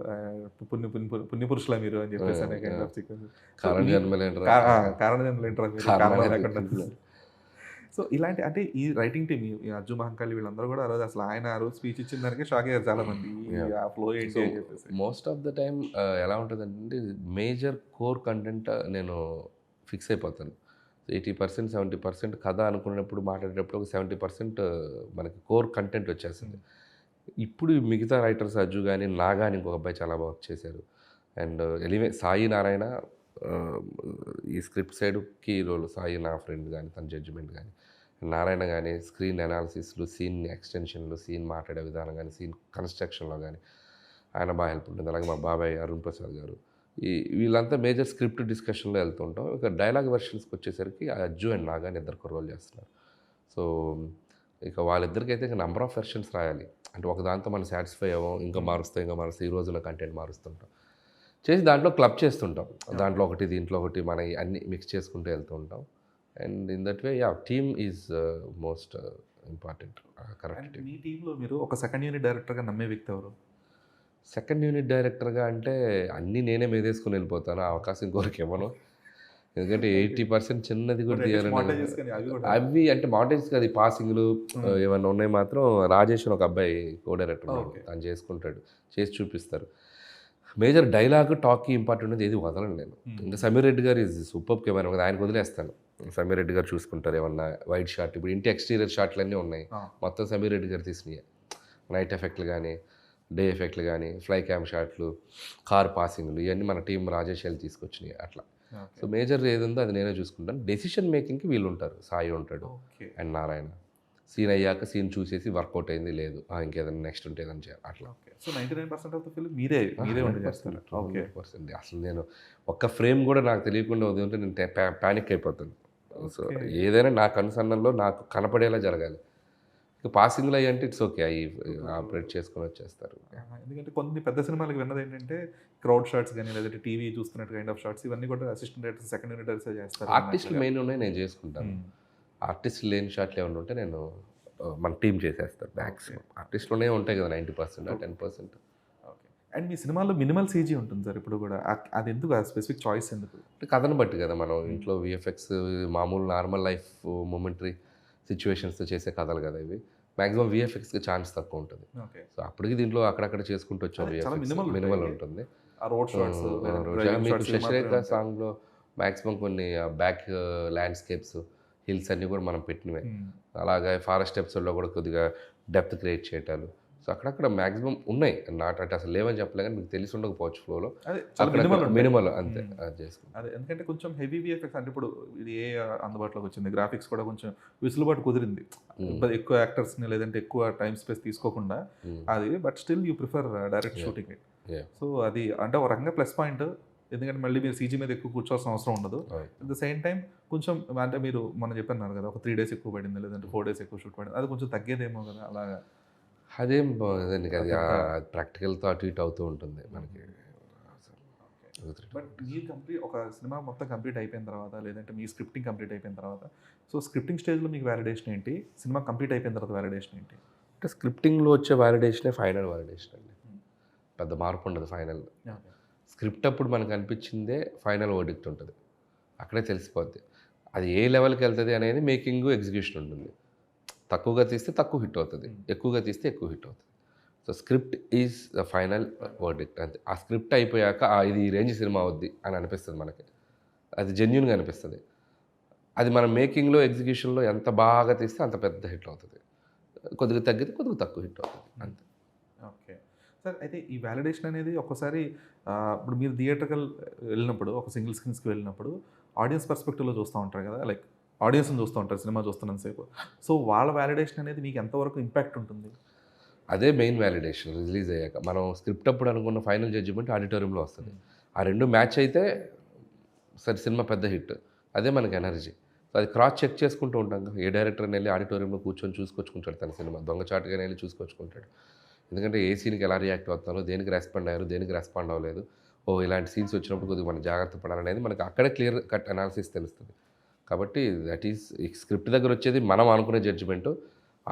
పుణ్య పురుషులా మీరు అని చెప్పేసి అనే కైండ్ ఆఫ్ సీక్వెన్స్. కారణ జన్మలేంట్రా. కారణ జన్మలు ఏంటారా మీరు, కారణం లేకుండా. సో ఇలాంటి అంటే ఈ రైటింగ్ టీమ్ ఈ అర్జున్ మహంకాళి వీళ్ళందరూ కూడా ఆ రోజు అసలు ఆయన ఆ రోజు స్పీచ్ ఇచ్చిన దానికి షాక్ అయ్యారు చాలా మంది, ఆ ఫ్లో ఏంటి అని చెప్పేసి. మోస్ట్ ఆఫ్ ద టైమ్ ఎలా ఉంటుందంటే మేజర్ కోర్ కంటెంట్ నేను ఫిక్స్ అయిపోతాను. 80% 70% కథ అనుకున్నప్పుడు మాట్లాడేటప్పుడు ఒక 70% మనకి కోర్ కంటెంట్ వచ్చేస్తుంది. ఇప్పుడు మిగతా రైటర్స్ అజ్జు కానీ నాగా అని ఇంకొక అబ్బాయి చాలా బాగా చేశారు. అండ్ ఎలివే సాయి నారాయణ ఈ స్క్రిప్ట్ సైడ్కి రోల్, సాయి నా ఫ్రెండ్ కానీ తన జడ్జిమెంట్ కానీ, నారాయణ కానీ స్క్రీన్ అనాలిసిస్లు, సీన్ ఎక్స్టెన్షన్లు, సీన్ మాట్లాడే విధానం కానీ, సీన్ కన్స్ట్రక్షన్లో కానీ ఆయన బాగా హెల్ప్ ఉంటుంది. అలాగే మా బాబాయ్ అరుణ్ ప్రసాద్ గారు, వీళ్ళంతా మేజర్ స్క్రిప్ట్ డిస్కషన్లో వెళ్తుంటాం. ఇక డైలాగ్ వెర్షన్స్కి వచ్చేసరికి అజ్జు అండ్ నాగాని ఇద్దరు రోల్ చేస్తున్నారు. సో ఇక వాళ్ళిద్దరికైతే ఇక నెంబర్ ఆఫ్ వెర్షన్స్ రాయాలి. అంటే ఒక దాంతో మనం సాటిస్ఫై అవ్వం, ఇంకా మారుస్తాం ఈ రోజుల్లో కంటెంట్ మారుస్తుంటాం చేసి దాంట్లో క్లబ్ చేస్తుంటాం. దాంట్లో ఒకటి దీంట్లో ఒకటి మన అన్ని మిక్స్ చేసుకుంటూ వెళ్తూ ఉంటాం. And in that way team is most important. Correct. మీ టీంలో మీరు ఒక సెకండ్ యూనిట్ డైరెక్టర్గా నమ్మే వ్యక్తి ఎవరు? సెకండ్ యూనిట్ డైరెక్టర్గా అంటే అన్నీ నేనే మీదేసుకుని వెళ్ళిపోతాను, అవకాశం ఇంకొకరికి ఇవ్వను. ఎందుకంటే 80% చిన్నది కూడా తీయాలని అవి అంటే మౌంటైన్స్ కాదు, పాసింగ్లు ఏమన్నా ఉన్నాయి మాత్రం రాజేష్ అని ఒక అబ్బాయి కో డైరెక్టర్ తను చేసుకుంటాడు, చేసి చూపిస్తారు. మేజర్ డైలాగ్ టాక్కి ఇంపార్టెంట్ ఉంది, ఏది వదలను నేను. ఇంకా సమీర్ రెడ్డి గారు ఈజ్ సూపర్ కెమెరా, ఆయనకు వదిలేస్తాను. సమీర్ రెడ్డి గారు చూసుకుంటారు ఏమన్నా వైట్ షాట్. ఇప్పుడు ఇంటి ఎక్స్టీరియర్ షాట్లు అన్నీ ఉన్నాయి, మొత్తం సమీర్ రెడ్డి గారు తీసినాయి. నైట్ ఎఫెక్ట్లు కానీ, డే ఎఫెక్ట్లు కానీ, ఫ్లై క్యామ్ షాట్లు, కార్ పాసింగ్లు, ఇవన్నీ మన టీం రాజేష్ వెళ్ళి తీసుకొచ్చినాయి అట్లా. సో మేజర్ ఏది ఉందో అది నేనే చూసుకుంటాను. డెసిషన్ మేకింగ్కి వీళ్ళు ఉంటారు, సాయి ఉంటాడు అండ్ నారాయణ. సీన్ అయ్యాక సీన్ చూసేసి వర్కౌట్ అయింది లేదు ఇంకేదైనా నెక్స్ట్ ఉంటే ఏదైనా చేయాలి అట్లా. సో 99% ఆఫ్ ద ఫిల్మ్ మీరే చేస్తారు. 100%. అసలు నేను ఒక్క ఫ్రేమ్ కూడా నాకు తెలియకుండా ఉంటే నేను ప్యానిక్ అయిపోతాను. సో ఏదైనా నా కనుసన్నల్లో నాకు కనపడేలా జరగాలి. ఇక పాసింగ్లు అయ్యి అంటే ఇట్స్ ఓకే, అవి ఆపరేట్ చేసుకొని వచ్చేస్తారు. ఎందుకంటే కొన్ని పెద్ద సినిమాలకు విన్నది ఏంటంటే క్రౌడ్ షాట్స్ కానీ లేదంటే టీవీ చూస్తున్నట్టు కైండ్ ఆఫ్ షాట్స్ ఇవన్నీ కూడా assistant director, second unit director చేస్తారు. ఆర్టిస్టులు మెయిన్ ఉన్నాయి, నేను చేసుకుంటాను. ఆర్టిస్ట్ లేని షాట్లు ఏమైనా ఉంటే నేను మన టీం చేసేస్తారు. మ్యాక్సిమం ఆర్టిస్ట్లోనే ఉంటాయి కదా 90%, 10%. ఓకే. అండ్ మీ సినిమాలో మినిమల్ సీజీ ఉంటుంది సార్ ఇప్పుడు కూడా, అది ఎందుకు? ఆ స్పెసిఫిక్ చాయిస్ ఎందుకు? కథను బట్టి కదా. మనం ఇంట్లో విఎఫ్ఎక్స్ మామూలు నార్మల్ లైఫ్ మూమెంటరీ సిచ్యువేషన్స్తో చేసే కథలు కదా ఇవి. మ్యాక్సిమం విఎఫ్ఎక్స్కి ఛాన్స్ తక్కువ ఉంటుంది. సో అప్పటికి దీంట్లో అక్కడక్కడ చేసుకుంటూ వచ్చాం. మినిమల్ ఉంటుంది. మీకు శశిరేఖ సాంగ్లో మ్యాక్సిమం కొన్ని బ్యాక్ ల్యాండ్స్కేప్స్, హిల్స్ అన్నీ కూడా మనం పెట్టినవే. అలాగే ఫారెస్ట్ ఎపిసోడ్లో కూడా కొద్దిగా డెప్త్ క్రియేట్ చేయటాలు. సో అక్కడక్కడ మ్యాక్సిమం ఉన్నాయి, నాట్ అంటే అసలు లేవని చెప్పలే కానీ మీకు తెలిసి ఉండకపోవచ్చు ఫ్లోలో. మినిమల్ అంతే అది చేసుకుంటాం. అదే ఎందుకంటే కొంచెం హెవీ విఎఫ్ఎక్స్ అంటే ఇప్పుడు ఇది ఏ అందుబాటులోకి వచ్చింది, గ్రాఫిక్స్ కూడా కొంచెం విసులుబాటు కుదిరింది. ఎక్కువ యాక్టర్స్ని లేదంటే ఎక్కువ టైం స్పేస్ తీసుకోకుండా అది, but still you prefer direct shooting it. So అది అంటే ఒక రకంగా ప్లస్ పాయింట్. ఎందుకంటే మళ్ళీ మీరు సీజీ మీద ఎక్కువ కూర్చోవాల్సిన అవసరం ఉండదు. అట్ ద సేమ్ టైం కొంచెం అంటే మీరు మనం చెప్పన్నారు కదా ఒక 3 days ఎక్కువ పడింది లేదంటే 4 days ఎక్కువ షూట్ పడింది, అది కొంచెం తగ్గేదేమో కదా అలాగా. అదేం బాగుందండి, అది ప్రాక్టికల్తో అటు ఇటు అవుతూ ఉంటుంది మనకి. బట్ మీరు ఒక సినిమా మొత్తం కంప్లీట్ అయిపోయిన తర్వాత లేదంటే మీ స్క్రిప్టింగ్ కంప్లీట్ అయిపోయిన తర్వాత, సో స్క్రిప్టింగ్ స్టేజ్లో మీకు వ్యాలిడేషన్ ఏంటి, సినిమా కంప్లీట్ అయిపోయిన తర్వాత వ్యాలిడేషన్ ఏంటి? అంటే స్క్రిప్టింగ్లో వచ్చే వ్యాలిడేషనే ఫైనల్ వ్యాలిడేషన్ అండి. పెద్ద మార్పు ఉండదు ఫైనల్. స్క్రిప్ట్ అప్పుడు మనకు అనిపించిందే ఫైనల్ వర్డిక్ట్ ఉంటుంది, అక్కడే తెలిసిపోద్ది అది ఏ లెవెల్కి వెళ్తుంది అనేది. మేకింగ్ ఎగ్జిక్యూషన్ ఉంటుంది. తక్కువగా తీస్తే తక్కువ హిట్ అవుతుంది, ఎక్కువగా తీస్తే ఎక్కువ హిట్ అవుతుంది. So script is the final verdict అంతే. ఆ స్క్రిప్ట్ అయిపోయాక ఇది ఈ రేంజ్ సినిమా అవుద్ది అని అనిపిస్తుంది మనకి, అది జెన్యున్గా అనిపిస్తుంది. అది మన మేకింగ్లో ఎగ్జిక్యూషన్లో ఎంత బాగా తీస్తే అంత పెద్ద హిట్ అవుతుంది, కొద్దిగా తగ్గితే కొద్దిగా తక్కువ హిట్ అవుతుంది అంతే. ఓకే సార్, అయితే ఈ వ్యాలిడేషన్ అనేది ఒక్కసారి ఇప్పుడు మీరు థియేటర్కల్ వెళ్ళినప్పుడు, ఒక సింగిల్ స్క్రీన్స్కి వెళ్ళినప్పుడు ఆడియన్స్ పర్స్పెక్టివ్లో చూస్తూ ఉంటారు కదా, లైక్ ఆడియన్స్ని చూస్తూ ఉంటారు సినిమా చూస్తున్నంతసేపు. సో వాళ్ళ వ్యాలిడేషన్ అనేది మీకు ఎంతవరకు ఇంపాక్ట్ ఉంటుంది? అదే మెయిన్ వ్యాలిడేషన్. రిలీజ్ అయ్యాక మనం స్క్రిప్ట్ అప్పుడు అనుకున్న ఫైనల్ జడ్జిమెంట్ ఆడిటోరియంలో వస్తుంది. ఆ రెండు మ్యాచ్ అయితే సరే సినిమా పెద్ద హిట్, అదే మనకి ఎనర్జీ. సో అది క్రాస్ చెక్ చేసుకుంటూ ఉంటాం కదా. ఏ డైరెక్టర్ని వెళ్ళి ఆడిటోరియంలో కూర్చొని చూసుకొచ్చుకుంటాడు తన సినిమా, దొంగచాటుగానే వెళ్ళి చూసుకొచ్చుకుంటాడు. ఎందుకంటే ఏ సీన్కి ఎలా రియాక్ట్ అవుతున్నారో, దేనికి రెస్పాండ్ అయ్యారు, దేనికి రెస్పాండ్ అవ్వలేదు, ఇలాంటి సీన్స్ వచ్చినప్పుడు కొద్దిగా మనం జాగ్రత్త పడాలనేది మనకి అక్కడే క్లియర్ కట్ అనాలిసిస్ తెలుస్తుంది. కాబట్టి దట్ ఈస్ ఈ స్క్రిప్ట్ దగ్గర వచ్చేది మనం అనుకునే జడ్జిమెంట్,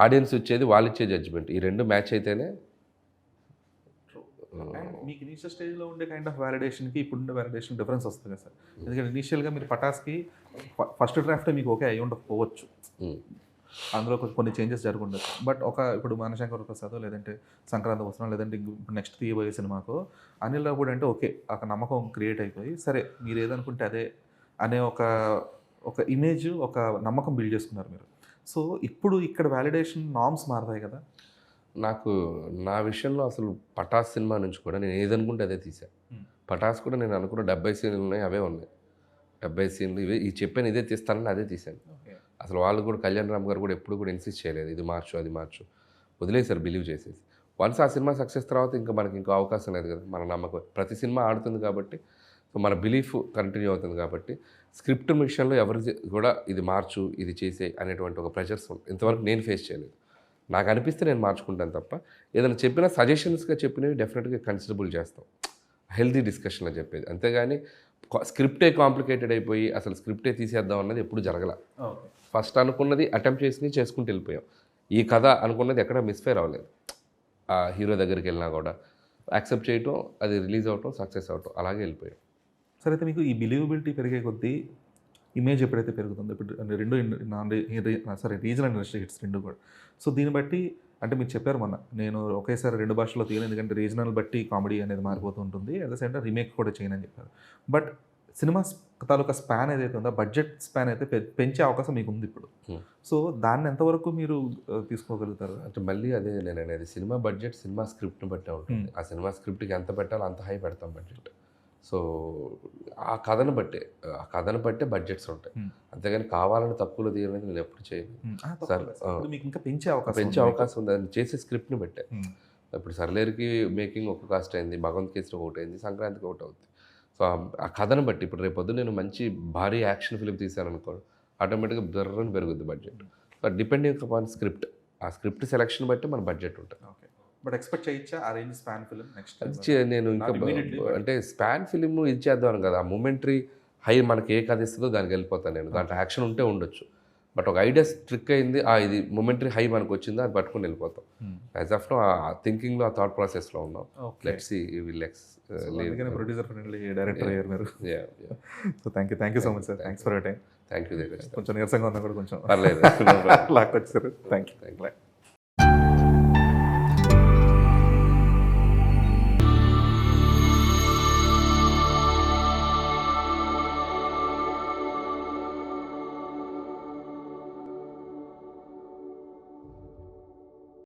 ఆడియన్స్ వచ్చేది వాళ్ళు ఇచ్చే జడ్జిమెంట్. ఈ రెండు మ్యాచ్ అయితేనే. అండ్ మీకు ఇనీషియల్ స్టేజ్లో ఉండే కైండ్ ఆఫ్ వ్యాలిడేషన్కి ఇప్పుడుండే వ్యాలిడేషన్ డిఫరెన్స్ వస్తుంది కదా సార్. ఎందుకంటే ఇనీషియల్గా మీరు పటాస్కి ఫస్ట్ డ్రాఫ్ట్ మీకు ఓకే అయ్యి ఉండకపోవచ్చు, అందులో కొన్ని చేంజెస్ జరుగుండొచ్చు. బట్ ఇప్పుడు మనశంకర్ ప్రసాద్ లేదంటే సంక్రాంతి వస్తున్నాం లేదంటే ఇప్పుడు నెక్స్ట్ తీయబోయే సినిమాకు అనిల్ రావుడ్ అంటే ఓకే ఒక నమ్మకం క్రియేట్ అయిపోయి సరే మీరు ఏదనుకుంటే అదే అనే ఒక ఇమేజ్, ఒక నమ్మకం బిల్డ్ చేసుకున్నారు మీరు. సో ఇప్పుడు ఇక్కడ వ్యాలిడేషన్ నార్మ్స్ మారుతాయి కదా. నాకు నా విషయంలో అసలు పటాస్ సినిమా నుంచి కూడా నేను ఏదనుకుంటే అదే తీసాను. పటాస్ కూడా నేను అనుకున్న 70 సీన్లు ఉన్నాయి, అవే ఉన్నాయి. 70 సీన్లు ఇవే, ఈ చెప్పాను ఇదే తీస్తానని అదే తీశాను. అసలు వాళ్ళు కూడా కళ్యాణ్ రామ్ గారు కూడా ఎప్పుడు కూడా ఇన్సిస్ట్ చేయలేదు ఇది మార్చు అది మార్చు, వదిలేసారు బిలీవ్ చేసేసి. వన్స్ ఆ సినిమా సక్సెస్ తర్వాత ఇంకా మనకి ఇంకో అవకాశం లేదు కదా. మన నమ్మకం ప్రతి సినిమా ఆడుతుంది కాబట్టి, సో మన బిలీఫ్ కంటిన్యూ అవుతుంది కాబట్టి స్క్రిప్ట్ విషయంలో ఎవరు కూడా ఇది మార్చు ఇది చేసే అనేటువంటి ఒక ప్రెషర్స్ ఇంతవరకు నేను ఫేస్ చేయలేదు. నాకు అనిపిస్తే నేను మార్చుకుంటాను తప్ప, ఏదైనా చెప్పినా సజెషన్స్గా చెప్పినవి డెఫినెట్గా కన్సిడరబుల్ చేస్తాం, హెల్తీ డిస్కషన్లో చెప్పేది. అంతేగాని స్క్రిప్టే కాంప్లికేటెడ్ అయిపోయి అసలు స్క్రిప్టే తీసేద్దాం అన్నది ఎప్పుడు జరగల. ఫస్ట్ అనుకున్నది అటెంప్ట్ చేసి చేసుకుంటూ వెళ్ళిపోయాం. ఈ కథ అనుకున్నది ఎక్కడ మిస్ఫైర్ అవ్వలేదు. ఆ హీరో దగ్గరికి వెళ్ళినా కూడా యాక్సెప్ట్ చేయటం, అది రిలీజ్ అవటం, సక్సెస్ అవటం, అలాగే వెళ్ళిపోయాం. సరే, అయితే మీకు ఈ బిలీవబిలిటీ పెరిగే కొద్దీ ఇమేజ్ ఎప్పుడైతే పెరుగుతుందో, ఇప్పుడు రెండు రీజనల్ ఇండస్ట్రీ హిట్స్ రెండు కూడా. సో దీన్ని బట్టి అంటే మీరు చెప్పారు మొన్న నేను ఒకేసారి 2 భాషల్లో తీయను ఎందుకంటే రీజనల్ బట్టి కామెడీ అనేది మారిపోతూ ఉంటుంది, at the same time remake కూడా చేయను అని చెప్పారు. బట్ సినిమా తాలూకా స్పాన్ ఏదైతే ఉందో బడ్జెట్ స్పాన్ అయితే పెంచే అవకాశం మీకు ఉంది ఇప్పుడు. సో దాన్ని ఎంతవరకు మీరు తీసుకోగలుగుతారు? అంటే మళ్ళీ అదే నేను అనేది, సినిమా బడ్జెట్ సినిమా స్క్రిప్ట్ని బట్టే ఉంటుంది. ఆ సినిమా స్క్రిప్ట్కి ఎంత పెట్టాలో అంత హై పెడతాం బడ్జెట్. సో ఆ కథను బట్టే బడ్జెట్స్ ఉంటాయి. అంతేగాని కావాలని తక్కువలో తీయాలని నేను ఎప్పుడు చేయను సార్. మీకు ఇంకా పెంచే అవకాశం ఉంది అది చేసే స్క్రిప్ట్ని బట్టే. ఇప్పుడు సర్లేరుకి మేకింగ్ ఒక కాస్ట్ అయింది, భగవంత్ కేసరి ఒకటి అయింది, సంక్రాంతికి ఒకటి అవుతుంది. సో ఆ కథను బట్టి ఇప్పుడు రేపు పొద్దున్న నేను మంచి భారీ యాక్షన్ ఫిలిం తీశాను అనుకో, ఆటోమేటిక్గా బర్రని పెరుగుద్ది budget. But depending upon script, ఆ స్క్రిప్ట్ సెలెక్షన్ బట్టి మన బడ్జెట్ ఉంటుంది. ఓకే, బట్ ఎక్స్పెక్ట్ చేయొచ్చా ఆ రేంజ్ స్పాన్ ఫిలిం నెక్స్ట్? నేను ఇంకా అంటే స్పాన్ ఫిలిం ఇది చేద్దాను కదా, ఆ మూమెంటరీ హై మనకి ఏ కథ ఇస్తుందో దానికి వెళ్ళిపోతాను నేను. దాంట్లో యాక్షన్ ఉంటే ఉండొచ్చు, బట్ ఒక ఐడియా ట్రిక్ అయింది, ఇది మూమెంటరీ హై మనకు వచ్చిందో అది పట్టుకుని వెళ్ళిపోతాం. యాజ్ ఆఫ్ నో ఆ థింకింగ్లో, ఆ థాట్ ప్రాసెస్లో ఉన్నాం. Let's see will producer friendly director అయ్యారు మీరు. So thank you so much sir, thanks for your time. Thank you. కొంచెం నీరసంగా ఉన్నా కూడా కొంచెం పర్లేదు లాక్కొచ్చారు. Thank you.